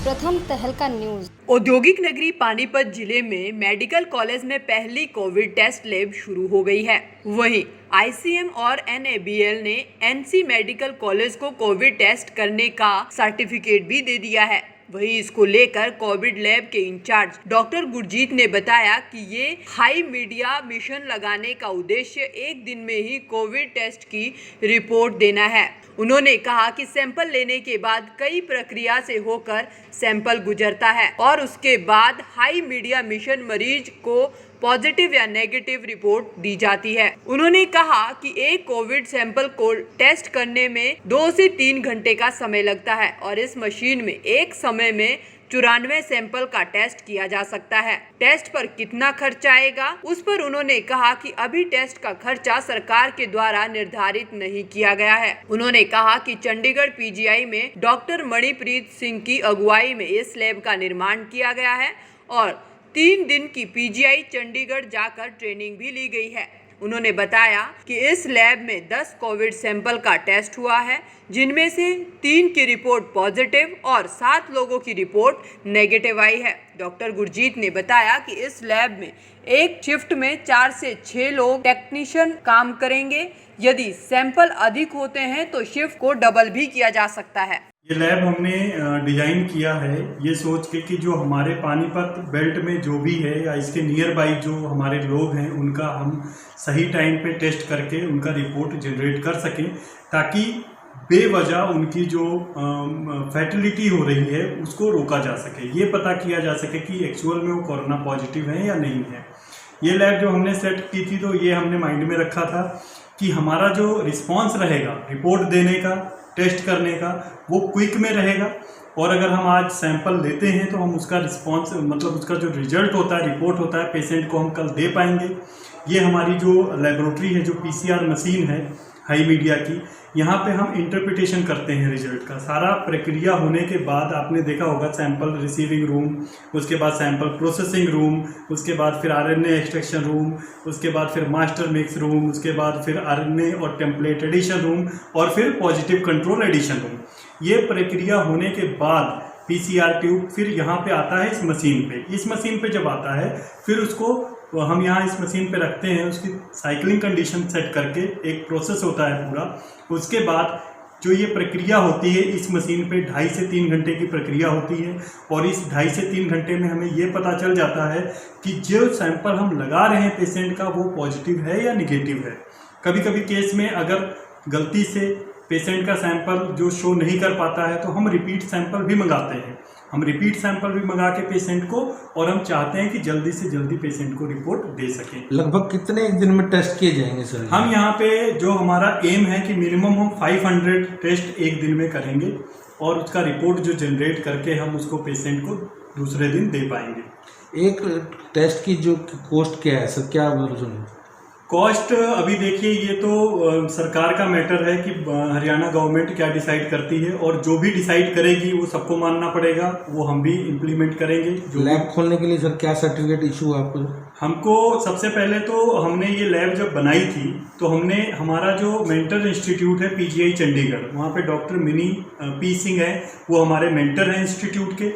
प्रथम तहलका न्यूज। औद्योगिक नगरी पानीपत जिले में मेडिकल कॉलेज में पहली कोविड टेस्ट लैब शुरू हो गई है। वहीं आईसीएम और एनएबीएल ने एनसी मेडिकल कॉलेज को कोविड टेस्ट करने का सर्टिफिकेट भी दे दिया है। वहीं इसको लेकर कोविड लैब के इंचार्ज डॉक्टर गुरजीत ने बताया कि ये हाई मीडिया मिशन लगाने का उद्देश्य एक दिन में ही कोविड टेस्ट की रिपोर्ट देना है। उन्होंने कहा कि सैंपल लेने के बाद कई प्रक्रिया से होकर सैंपल गुजरता है और उसके बाद हाई मीडिया मिशन मरीज को पॉजिटिव या नेगेटिव रिपोर्ट दी जाती है। उन्होंने कहा कि एक कोविड सैंपल को टेस्ट करने में 2 से 3 घंटे का समय लगता है और इस मशीन में एक समय में 94 सैंपल का टेस्ट किया जा सकता है। टेस्ट पर कितना खर्च आएगा, उस पर उन्होंने कहा कि अभी टेस्ट का खर्चा सरकार के द्वारा निर्धारित नहीं किया गया है। उन्होंने कहा कि चंडीगढ़ पीजीआई में डॉक्टर मणिप्रीत सिंह की अगुवाई में इस लैब का निर्माण किया गया है और 3 दिन की पीजीआई चंडीगढ़ जाकर ट्रेनिंग भी ली गई है। उन्होंने बताया कि इस लैब में 10 कोविड सैंपल का टेस्ट हुआ है, जिनमें से 3 की रिपोर्ट पॉजिटिव और 7 लोगों की रिपोर्ट नेगेटिव आई है। डॉक्टर गुरजीत ने बताया कि इस लैब में एक शिफ्ट में 4 से 6 लोग टेक्नीशियन काम करेंगे। यदि सैंपल अधिक होते हैं तो शिफ्ट को डबल भी किया जा सकता है। ये लैब हमने डिजाइन किया है ये सोच के कि जो हमारे पानीपत बेल्ट में जो भी है या इसके नियर बाई जो हमारे लोग हैं उनका हम सही टाइम पे टेस्ट करके उनका रिपोर्ट जनरेट कर सकें, ताकि बेवजह उनकी जो फैटिलिटी हो रही है उसको रोका जा सके, ये पता किया जा सके कि एक्चुअल में वो कोरोना पॉजिटिव है या नहीं है। ये लैब जो हमने सेट की थी तो ये हमने माइंड में रखा था कि हमारा जो रिस्पॉन्स रहेगा रिपोर्ट देने का, टेस्ट करने का, वो क्विक में रहेगा और अगर हम आज सैंपल लेते हैं तो हम उसका रिस्पॉन्स मतलब उसका जो रिजल्ट होता है, रिपोर्ट होता है, पेशेंट को हम कल दे पाएंगे। ये हमारी जो लेबोरेटरी है, जो पीसीआर मशीन है हाई मीडिया की, यहाँ पे हम इंटरप्रिटेशन करते हैं रिजल्ट का। सारा प्रक्रिया होने के बाद आपने देखा होगा सैंपल रिसीविंग रूम, उसके बाद सैंपल प्रोसेसिंग रूम, उसके बाद फिर आरएनए एक्सट्रैक्शन रूम, उसके बाद फिर मास्टर मिक्स रूम, उसके बाद फिर आरएनए और टेम्पलेट एडिशन रूम और फिर पॉजिटिव कंट्रोल एडिशन रूम। ये प्रक्रिया होने के बाद पीसीआर ट्यूब फिर यहाँ पे आता है इस मशीन पे। इस मशीन पे जब आता है फिर उसको हम यहाँ इस मशीन पे रखते हैं, उसकी साइक्लिंग कंडीशन सेट करके एक प्रोसेस होता है पूरा। उसके बाद जो ये प्रक्रिया होती है इस मशीन पे 2.5 से 3 घंटे की प्रक्रिया होती है और इस 2.5 से 3 घंटे में हमें ये पता चल जाता है कि जो सैंपल हम लगा रहे हैं पेशेंट का वो पॉजिटिव है या निगेटिव है। कभी कभी केस में अगर गलती से पेशेंट का सैंपल जो शो नहीं कर पाता है तो हम रिपीट सैंपल भी मंगाते हैं। हम रिपीट सैंपल भी मंगा के पेशेंट को, और हम चाहते हैं कि जल्दी से जल्दी पेशेंट को रिपोर्ट दे सकें। लगभग कितने दिन में टेस्ट किए जाएंगे सर? हम यहाँ पे जो हमारा एम है कि मिनिमम हम 500 टेस्ट एक दिन में करेंगे और उसका रिपोर्ट जो जनरेट करके हम उसको पेशेंट को दूसरे दिन दे पाएंगे। एक टेस्ट की जो कॉस्ट क्या है सर, क्या सुनिए? कॉस्ट अभी देखिए ये तो सरकार का मैटर है कि हरियाणा गवर्नमेंट क्या डिसाइड करती है, और जो भी डिसाइड करेगी वो सबको मानना पड़ेगा, वो हम भी इम्प्लीमेंट करेंगे। जो लैब खोलने के लिए सर क्या सर्टिफिकेट इशू आपको? हमको सबसे पहले तो हमने ये लैब जब बनाई थी तो हमने हमारा जो मेंटर इंस्टीट्यूट है पीजीआई चंडीगढ़, वहाँ पे डॉक्टर मिनी पी सिंह है, वो हमारे मेंटर हैं इंस्टीट्यूट के।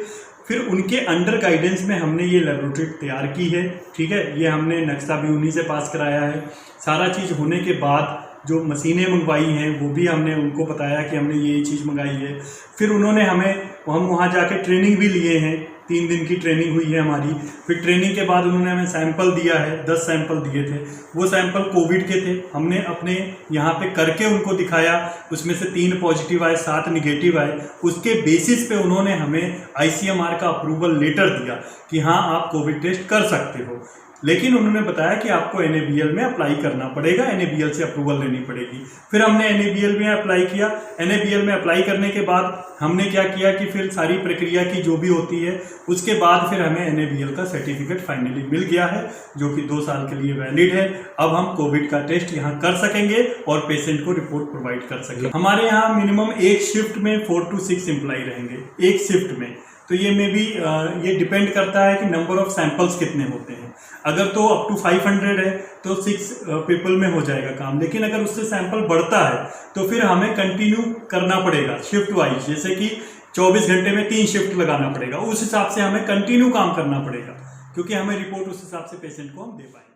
फिर उनके अंडर गाइडेंस में हमने ये लेबोरेटरी तैयार की है, ठीक है। ये हमने नक्शा भी उन्हीं से पास कराया है। सारा चीज़ होने के बाद जो मशीनें मंगवाई हैं वो भी हमने उनको बताया कि हमने ये चीज़ मंगाई है। फिर उन्होंने हम वहाँ जाके ट्रेनिंग भी लिए हैं, 3 दिन की ट्रेनिंग हुई है हमारी। फिर ट्रेनिंग के बाद उन्होंने हमें सैंपल दिया है, 10 सैंपल दिए थे। वो सैंपल कोविड के थे, हमने अपने यहाँ पे करके उनको दिखाया, उसमें से 3 पॉजिटिव आए, 7 निगेटिव आए। उसके बेसिस पे उन्होंने हमें आईसीएमआर का अप्रूवल लेटर दिया कि हाँ आप कोविड टेस्ट कर सकते हो। लेकिन उन्होंने बताया कि आपको एनएबीएल में अप्लाई करना पड़ेगा, एनएबीएल से अप्रूवल लेनी पड़ेगी। फिर हमने एनएबीएल में अप्लाई किया। एनएबीएल में अप्लाई करने के बाद हमने क्या किया कि फिर सारी प्रक्रिया की जो भी होती है उसके बाद फिर हमें एनएबीएल का सर्टिफिकेट फाइनली मिल गया है, जो कि 2 साल के लिए वैलिड है। अब हम कोविड का टेस्ट यहाँ कर सकेंगे और पेशेंट को रिपोर्ट प्रोवाइड कर सकेंगे। हमारे यहाँ मिनिमम एक शिफ्ट में 4 to 6 एम्प्लॉय रहेंगे एक शिफ्ट में। तो ये में भी ये डिपेंड करता है कि नंबर ऑफ सैंपल्स कितने होते हैं। अगर तो अप टू 500 है तो 6 पीपल में हो जाएगा काम, लेकिन अगर उससे सैंपल बढ़ता है तो फिर हमें कंटिन्यू करना पड़ेगा शिफ्ट वाइज। जैसे कि 24 घंटे में 3 शिफ्ट लगाना पड़ेगा। उस हिसाब से हमें कंटिन्यू काम करना पड़ेगा, क्योंकि हमें रिपोर्ट उस हिसाब से पेशेंट को हम दे पाएंगे।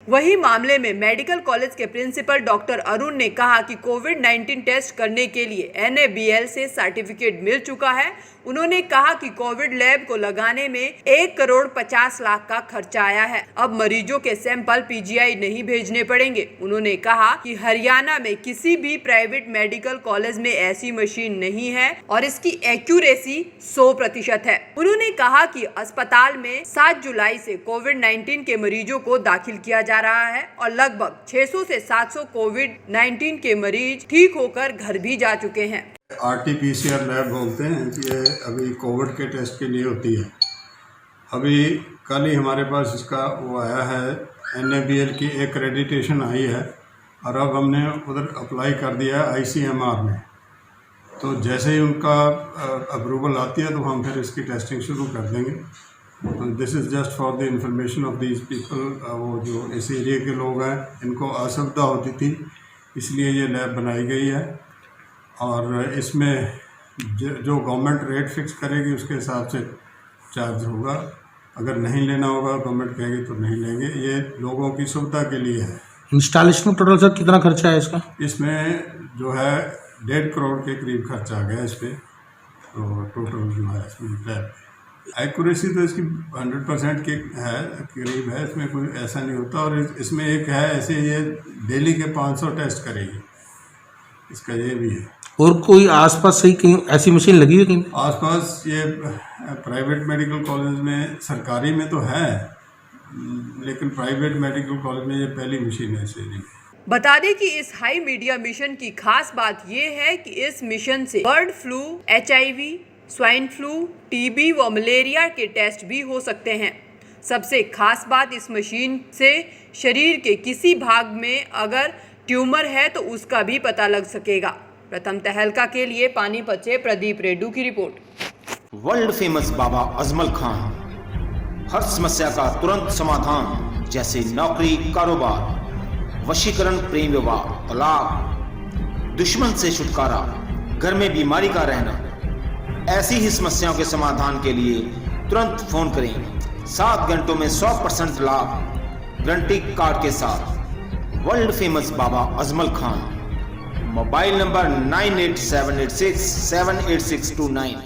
वही मामले में मेडिकल कॉलेज के प्रिंसिपल डॉक्टर अरुण ने कहा कि कोविड-19 टेस्ट करने के लिए NABL से सर्टिफिकेट मिल चुका है। उन्होंने कहा कि कोविड लैब को लगाने में 1,50,00,000 का खर्चा आया है। अब मरीजों के सैंपल PGI नहीं भेजने पड़ेंगे। उन्होंने कहा कि हरियाणा में किसी भी प्राइवेट मेडिकल कॉलेज में ऐसी मशीन नहीं है और इसकी एक्यूरेसी 100% है। उन्होंने कहा कि अस्पताल में 7 जुलाई से कोविड-19 के मरीजों को दाखिल किया जा रहा है और लगभग 600 से 700 कोविड-19 के मरीज ठीक होकर घर भी जा चुके हैं। RT-PCR लैब बोलते हैं कि ये अभी कोविड के टेस्ट के लिए होती है। अभी कल ही हमारे पास इसका वो आया है, NABL की एक्रेडिटेशन आई है और अब हमने उधर अप्लाई कर दिया है ICMR में। तो जैसे ही उनका अप्रूवल आती है तो हम फिर इसकी टेस्टिंग शुरू कर देंगे। तो this is just for the information of these people. वो जो इस एरिया के लोग हैं इनको असुविधा होती थी, इसलिए ये लैब बनाई गई है और इसमें जो गवर्नमेंट रेट फिक्स करेगी उसके हिसाब से चार्ज होगा। अगर नहीं लेना होगा, गवर्नमेंट कहेगी तो नहीं लेंगे। ये लोगों की सुविधा के लिए है। इंस्टॉलेशन टोटल सर कितना खर्चा है इसका? इसमें जो है 1.5 करोड़ के करीब खर्चा आ गया इस पर। तो टोटल जो है इसमें लैब एक्यूरेसी तो इसकी 100% के है, करीब है, इसमें कोई ऐसा नहीं होता। और इसमें एक है ऐसे, ये डेली के 500 टेस्ट करेगी, इसका ये भी है। और कोई आसपास सही कहीं ऐसी मशीन लगी है कहीं? आसपास ये प्राइवेट मेडिकल कॉलेज में, सरकारी में तो है, लेकिन प्राइवेट मेडिकल कॉलेज में ये पहली मशीन है इस एरिया में। बता दें कि इस हाई मीडिया मिशन की खास बात यह है कि इस मिशन से bird flu, HIV, swine flu, TB व मलेरिया के टेस्ट भी हो सकते हैं। सबसे खास बात, इस मशीन से शरीर के किसी भाग में अगर ट्यूमर है तो उसका भी पता लग सकेगा। प्रथम तहलका के लिए पानीपत से प्रदीप रेड्डू की report. World famous Baba Ajmal Khan हर समस्या का तुरंत समाधान, जैसे नौकरी, कारोबार, वशीकरण, प्रेम विवाह, तलाक, दुश्मन से छुटकारा, घर में बीमारी का रहना, ऐसी ही समस्याओं के समाधान के लिए तुरंत फोन करें। 7 घंटों में 100% लाभ गारंटी कार्ड के साथ। World famous Baba Ajmal Khan. Mobile number 9878678629।